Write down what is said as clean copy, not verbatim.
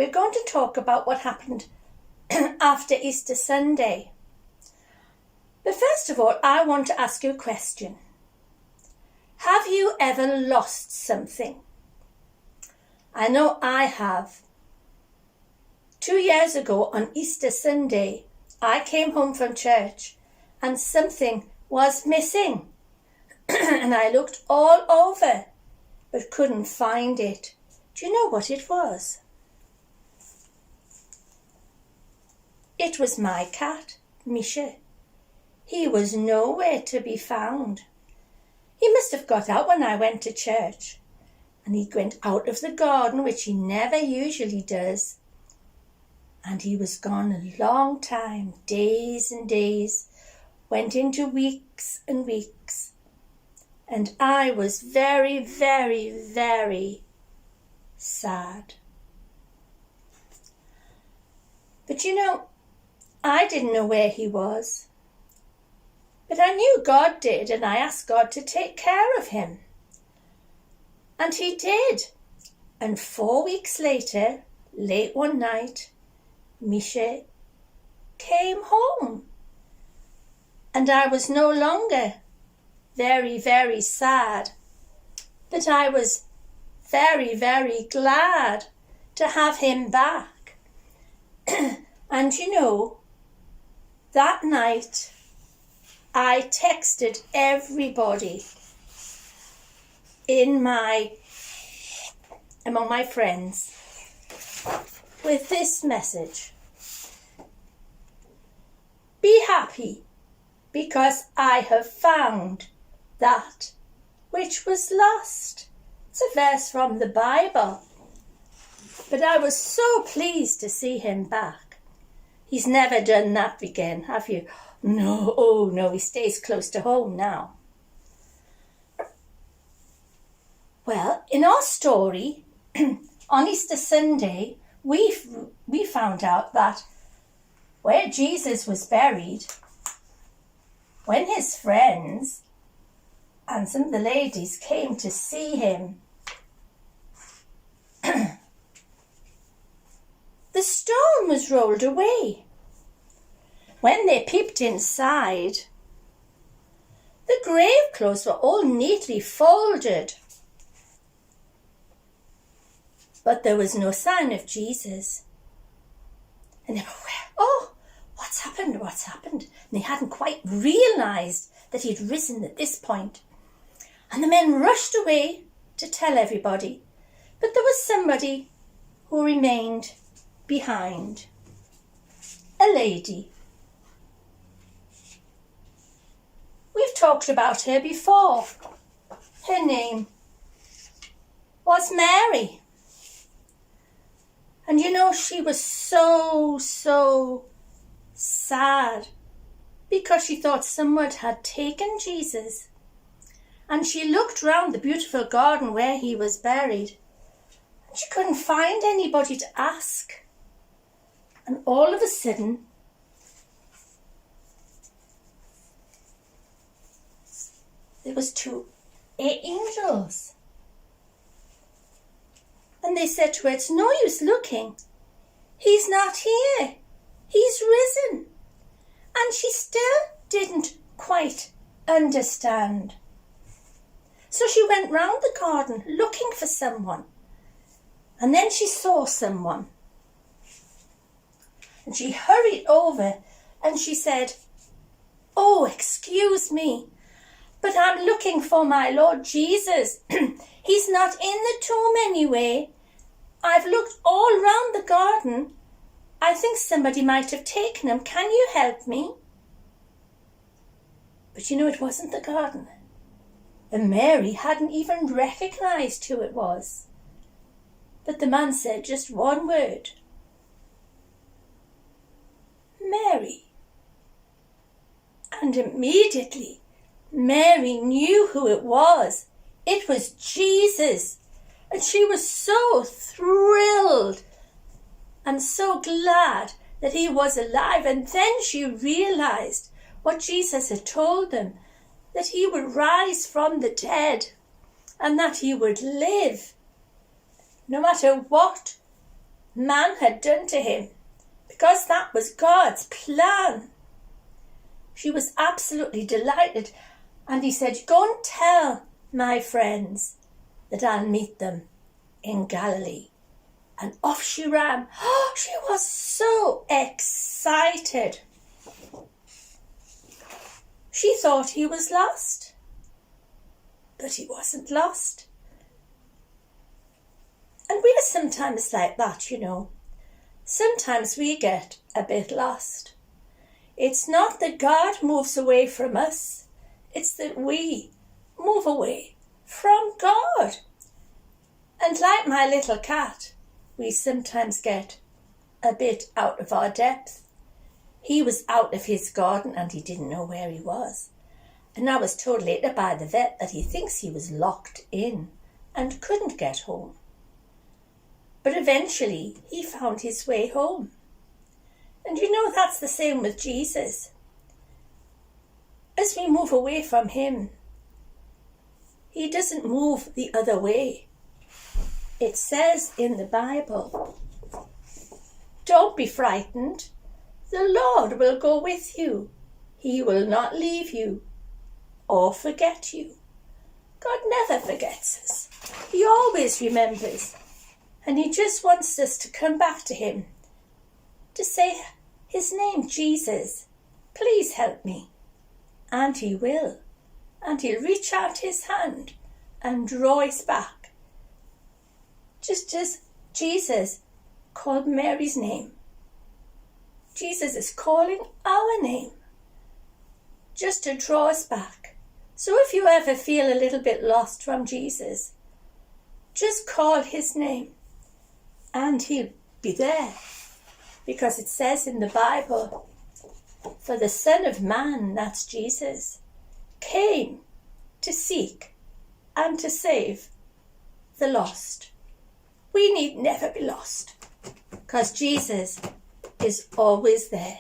we're going to talk about what happened after Easter Sunday. But first of all, I want to ask you a question. Have you ever lost something? I know I have. 2 years ago on Easter Sunday, I came home from church and something was missing. And I looked all over but couldn't find it. Do you know what it was? It was my cat, Misha. He was nowhere to be found. He must have got out when I went to church, and he went out of the garden, which he never usually does. And he was gone a long time, days and days, went into weeks and weeks. And I was very, very, very sad. But you know, I didn't know where he was. But I knew God did, and I asked God to take care of him. And he did. And 4 weeks later, late one night, Misha came home. And I was no longer very, very sad, but I was very, very glad to have him back. And you know, that night I texted everybody among my friends with this message. Be happy, because I have found that which was lost. It's a verse from the Bible. But I was so pleased to see him back. He's never done that again, have you? No, oh no, he stays close to home now. Well, in our story, on Easter Sunday, we found out that where Jesus was buried, when his friends and some of the ladies came to see him, the stone was rolled away. When they peeped inside, the grave clothes were all neatly folded. But there was no sign of Jesus. And they were, oh, what's happened? And they hadn't quite realised that he'd risen at this point. And the men rushed away to tell everybody. But there was somebody who remained behind. A lady. We've talked about her before. Her name was Mary. And you know, she was so sad because she thought someone had taken Jesus. And she looked round the beautiful garden where he was buried. And she couldn't find anybody to ask. And all of a sudden, there was 2 angels. And they said to her, it's no use looking. He's not here. He's risen. And she still didn't quite understand. So she went round the garden looking for someone. And then she saw someone. And she hurried over and she said, oh, excuse me, but I'm looking for my Lord Jesus. He's not in the tomb anyway. I've looked all round the garden. I think somebody might have taken him. Can you help me? But you know, it wasn't the gardener. And Mary hadn't even recognised who it was. But the man said just one word. Mary. And immediately Mary knew who it was. It was Jesus. And she was so thrilled and so glad that he was alive. And then she realised what Jesus had told them, that he would rise from the dead and that he would live. No matter what man had done to him, because that was God's plan. She was absolutely delighted, and he said, go and tell my friends that I'll meet them in Galilee. And off she ran. Oh, she was so excited. She thought he was lost, but he wasn't lost. And we're sometimes like that, you know. Sometimes we get a bit lost. It's not that God moves away from us. It's that we move away from God. And like my little cat, we sometimes get a bit out of our depth. He was out of his garden and he didn't know where he was. And I was told later by the vet that he thinks he was locked in and couldn't get home. But eventually he found his way home. And you know, that's the same with Jesus. As we move away from him, he doesn't move the other way. It says in the Bible, don't be frightened. The Lord will go with you. He will not leave you or forget you. God never forgets us. He always remembers. And he just wants us to come back to him, to say his name, Jesus, please help me. And he will. And he'll reach out his hand and draw us back. Just as Jesus called Mary's name. Jesus is calling our name just to draw us back. So if you ever feel a little bit lost from Jesus, just call his name and he'll be there. Because it says in the Bible, for the Son of Man, that's Jesus, came to seek and to save the lost. We need never be lost because Jesus is always there.